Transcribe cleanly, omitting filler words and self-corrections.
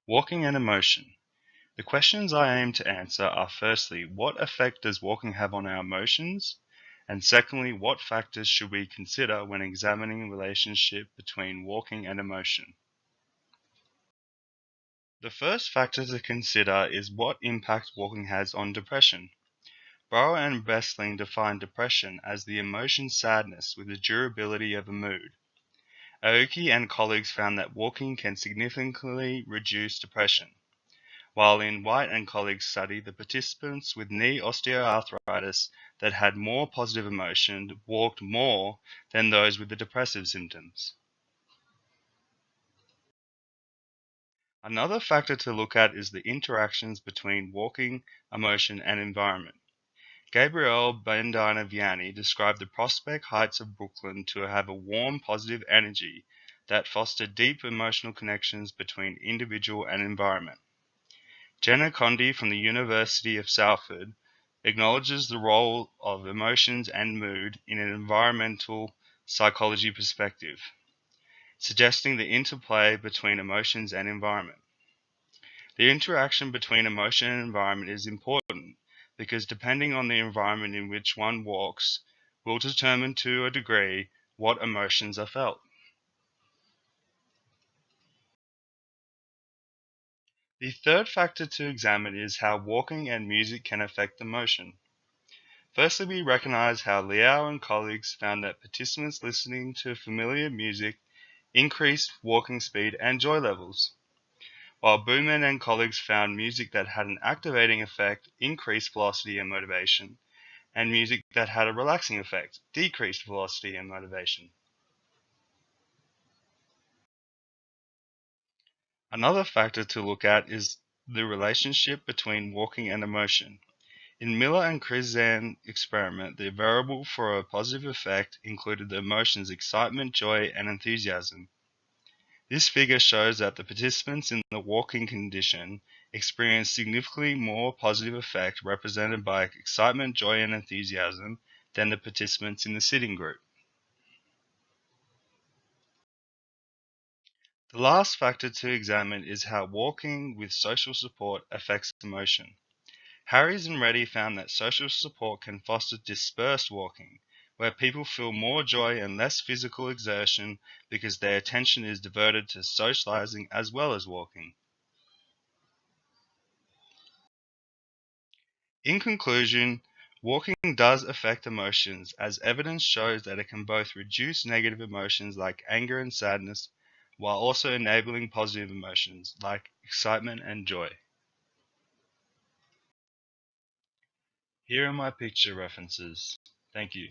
Walking and emotion. The questions I aim to answer are firstly, what effect does walking have on our emotions? And secondly, what factors should we consider when examining the relationship between walking and emotion? The first factor to consider is what impact walking has on depression. Burrow and Bessling define depression as the emotion sadness with the durability of a mood. Aoki and colleagues found that walking can significantly reduce depression, while in White and colleagues' study, the participants with knee osteoarthritis that had more positive emotion walked more than those with the depressive symptoms. Another factor to look at is the interactions between walking, emotion, and environment. Gabrielle Bandina Vianney described the Prospect Heights of Brooklyn to have a warm, positive energy that fostered deep emotional connections between individual and environment. Jenna Condi from the University of Salford acknowledges the role of emotions and mood in an environmental psychology perspective, suggesting the interplay between emotions and environment. The interaction between emotion and environment is important because depending on the environment in which one walks will determine to a degree what emotions are felt. The third factor to examine is how walking and music can affect emotion. Firstly, we recognize how Liao and colleagues found that participants listening to familiar music increased walking speed and joy levels, while Booman and colleagues found music that had an activating effect increased velocity and motivation, and music that had a relaxing effect decreased velocity and motivation. Another factor to look at is the relationship between walking and emotion. In Miller and Krizan experiment, the variable for a positive effect included the emotions excitement, joy, and enthusiasm. This figure shows that the participants in the walking condition experienced significantly more positive effect represented by excitement, joy, and enthusiasm than the participants in the sitting group. The last factor to examine is how walking with social support affects emotion. Harries and Reddy found that social support can foster dispersed walking, where people feel more joy and less physical exertion because their attention is diverted to socializing as well as walking. In conclusion, walking does affect emotions, as evidence shows that it can both reduce negative emotions like anger and sadness, while also enabling positive emotions like excitement and joy. Here are my picture references. Thank you.